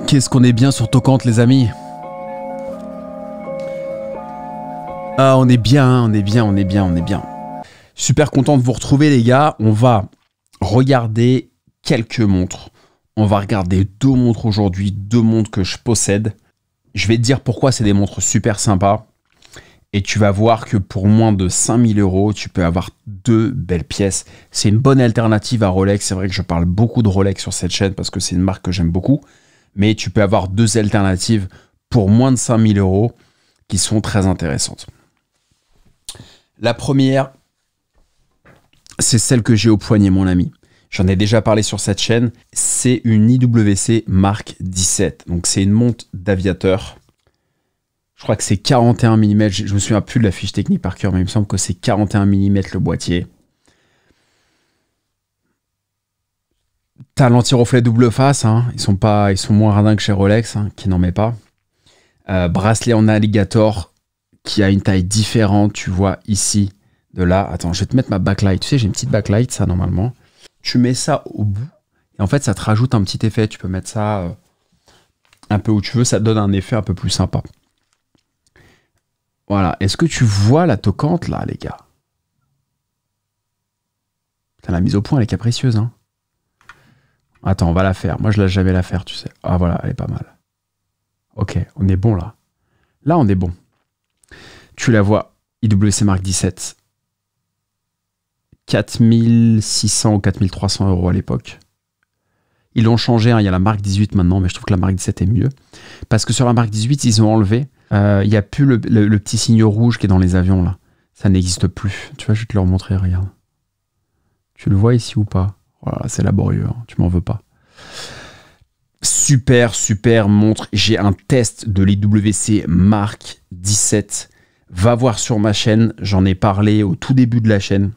Qu'est-ce qu'on est bien sur Tocante, les amis. Ah, on est bien, on est bien, on est bien, on est bien. Super content de vous retrouver, les gars. On va regarder quelques montres. On va regarder deux montres aujourd'hui, deux montres que je possède. Je vais te dire pourquoi c'est des montres super sympas. Et tu vas voir que pour moins de 5000 €, tu peux avoir deux belles pièces. C'est une bonne alternative à Rolex. C'est vrai que je parle beaucoup de Rolex sur cette chaîne parce que c'est une marque que j'aime beaucoup. Mais tu peux avoir deux alternatives pour moins de 5000 € qui sont très intéressantes. La première, c'est celle que j'ai au poignet, mon ami. J'en ai déjà parlé sur cette chaîne. C'est une IWC Mark 17. Donc, c'est une montre d'aviateur. Je crois que c'est 41 mm. Je me souviens plus de la fiche technique par cœur, mais il me semble que c'est 41 mm le boîtier. T'as l'anti-reflet double face. Hein. Ils sont moins radins que chez Rolex, hein, qui n'en met pas. Bracelet en alligator qui a une taille différente. Tu vois ici, de là. Attends, je vais te mettre ma backlight. Tu sais, j'ai une petite backlight, ça, normalement. Tu mets ça au bout. Et en fait, ça te rajoute un petit effet. Tu peux mettre ça un peu où tu veux. Ça te donne un effet un peu plus sympa. Voilà. Est-ce que tu vois la toquante, là, les gars? Putain, la mise au point, elle est capricieuse, hein. Attends, on va la faire. Moi, je laisse jamais la faire, tu sais. Ah, voilà, elle est pas mal. Ok, on est bon, là. Là, on est bon. Tu la vois, IWC Mark 17. 4600 ou 4300 € à l'époque. Ils l'ont changé, hein. Il y a la Mark 18 maintenant, mais je trouve que la Mark 17 est mieux. Parce que sur la Mark 18, ils ont enlevé. Il n'y a plus le petit signe rouge qui est dans les avions, là. Ça n'existe plus. Tu vois, je vais te le remontrer, regarde. Tu le vois ici ou pas? Voilà, c'est laborieux, hein. Tu m'en veux pas. Super, super montre. J'ai un test de l'IWC Mark 17. Va voir sur ma chaîne. J'en ai parlé au tout début de la chaîne.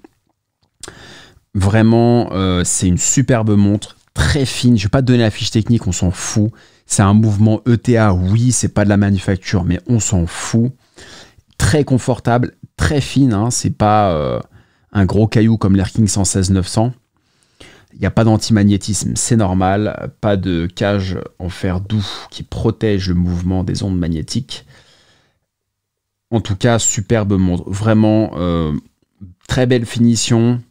Vraiment, c'est une superbe montre. Très fine. Je ne vais pas te donner la fiche technique, on s'en fout. C'est un mouvement ETA, oui, c'est pas de la manufacture, mais on s'en fout. Très confortable, très fine. Hein. C'est pas un gros caillou comme l'Air King 116-900. Il n'y a pas d'antimagnétisme, c'est normal. Pas de cage en fer doux qui protège le mouvement des ondes magnétiques. En tout cas, superbe montre. Vraiment, très belle finition.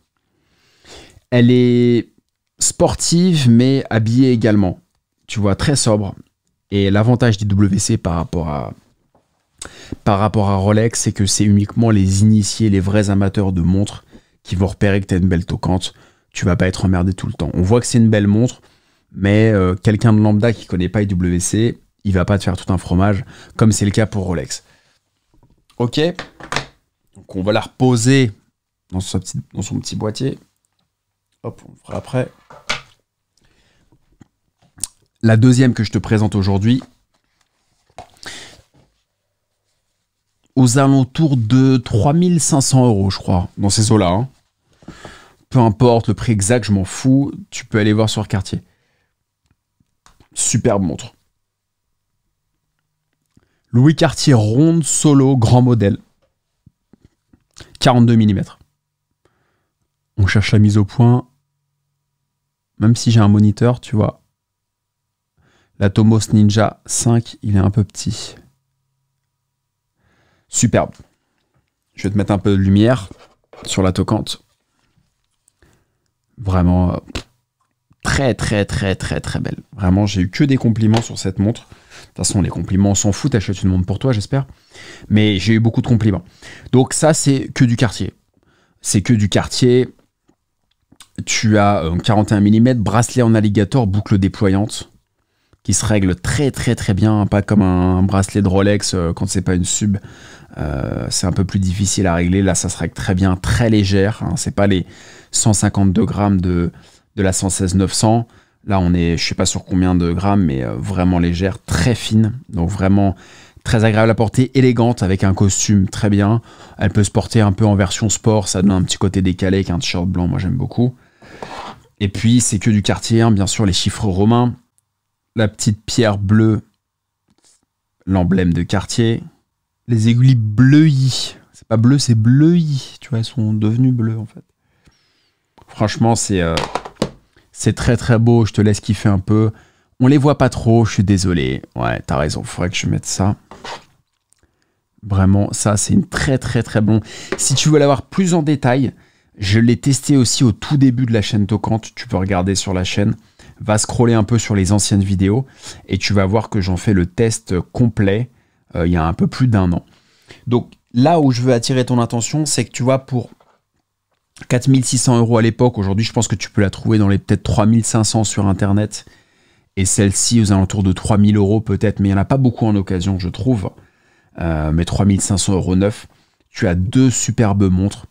Elle est sportive, mais habillée également. Tu vois, très sobre. Et l'avantage d'IWC par rapport à Rolex, c'est que c'est uniquement les initiés, les vrais amateurs de montres qui vont repérer que tu as une belle toquante. Tu vas pas être emmerdé tout le temps. On voit que c'est une belle montre, mais quelqu'un de lambda qui connaît pas IWC, il va pas te faire tout un fromage, comme c'est le cas pour Rolex. Ok. Donc on va la reposer dans son petit boîtier. Hop, on le fera après. La deuxième que je te présente aujourd'hui, aux alentours de 3500 €, je crois, dans ces eaux-là. Hein. Peu importe le prix exact, je m'en fous. Tu peux aller voir sur Cartier. Superbe montre. Louis Cartier ronde solo grand modèle. 42 mm. On cherche la mise au point. Même si j'ai un moniteur, tu vois. La Tomos Ninja 5, il est un peu petit. Superbe. Je vais te mettre un peu de lumière sur la toquante. Vraiment très très très très très belle. Vraiment, j'ai eu que des compliments sur cette montre. De toute façon, les compliments, on s'en fout. T'achètes une montre pour toi, j'espère. Mais j'ai eu beaucoup de compliments. Donc ça, c'est que du Cartier. C'est que du Cartier. Tu as 41 mm, bracelet en alligator, boucle déployante, qui se règle très très très bien. Pas comme un bracelet de Rolex quand c'est pas une sub. C'est un peu plus difficile à régler. Là, ça se règle très bien, très légère. Hein. C'est pas les 152 grammes de la 116-900. Là, on est, je sais pas sur combien de grammes, mais vraiment légère, très fine. Donc vraiment très agréable à porter, élégante, avec un costume très bien. Elle peut se porter un peu en version sport. Ça donne un petit côté décalé avec un t-shirt blanc. Moi, j'aime beaucoup. Et puis, c'est que du Cartier, hein, bien sûr, les chiffres romains. La petite pierre bleue, l'emblème de Cartier. Les aiguilles bleuies. C'est pas bleu, c'est bleuies. Tu vois, elles sont devenues bleues, en fait. Franchement, c'est très, très beau. Je te laisse kiffer un peu. On les voit pas trop, je suis désolé. Ouais, t'as raison, faudrait que je mette ça. Vraiment, ça, c'est une très très très bon. Si tu veux l'avoir plus en détail, je l'ai testé aussi au tout début de la chaîne Tocante. Tu peux regarder sur la chaîne. Va scroller un peu sur les anciennes vidéos et tu vas voir que j'en fais le test complet il y a un peu plus d'1 an. Donc là où je veux attirer ton attention, c'est que tu vois, pour 4600 € à l'époque, aujourd'hui je pense que tu peux la trouver dans les peut-être 3500 sur internet et celle-ci aux alentours de 3000 € peut-être, mais il n'y en a pas beaucoup en occasion, je trouve. Mais 3500 € neuf. Tu as deux superbes montres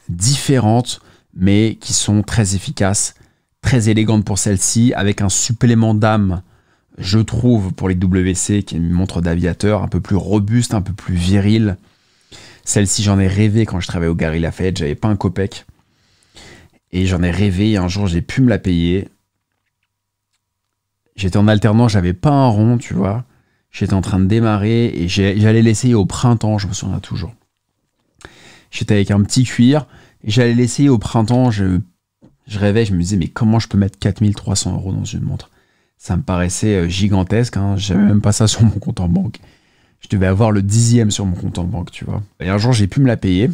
différentes mais qui sont très efficaces. Très élégante pour celle-ci, avec un supplément d'âme, je trouve, pour les WC, qui est une montre d'aviateur, un peu plus robuste, un peu plus virile. Celle-ci, j'en ai rêvé quand je travaillais au Galeries Lafayette, j'avais pas un copec. Et j'en ai rêvé, et un jour, j'ai pu me la payer. J'étais en alternance, j'avais pas un rond, tu vois. J'étais en train de démarrer, et j'allais l'essayer au printemps, je me souviens toujours. J'étais avec un petit cuir, et j'allais l'essayer au printemps, je rêvais, je me disais, mais comment je peux mettre 4300 € dans une montre? Ça me paraissait gigantesque, hein. J'avais même pas ça sur mon compte en banque. Je devais avoir le 10e sur mon compte en banque, tu vois. Et un jour, j'ai pu me la payer.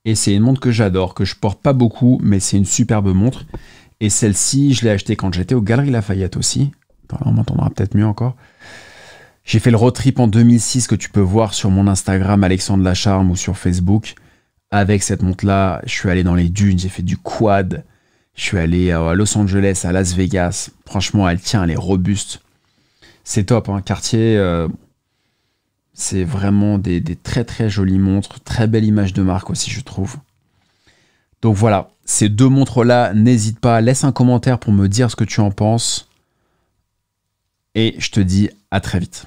Et c'est une montre que j'adore, que je porte pas beaucoup, mais c'est une superbe montre. Et celle-ci, je l'ai achetée quand j'étais aux Galeries Lafayette aussi. Attends, on m'entendra peut-être mieux encore. J'ai fait le road trip en 2006 que tu peux voir sur mon Instagram, Alexandre Lacharme, ou sur Facebook. Avec cette montre-là, je suis allé dans les dunes, j'ai fait du quad. Je suis allé à Los Angeles, à Las Vegas. Franchement, elle tient, elle est robuste. C'est top, hein. Cartier, c'est vraiment des très très jolies montres. Très belle image de marque aussi, je trouve. Donc voilà, ces deux montres-là, n'hésite pas, laisse un commentaire pour me dire ce que tu en penses. Et je te dis à très vite.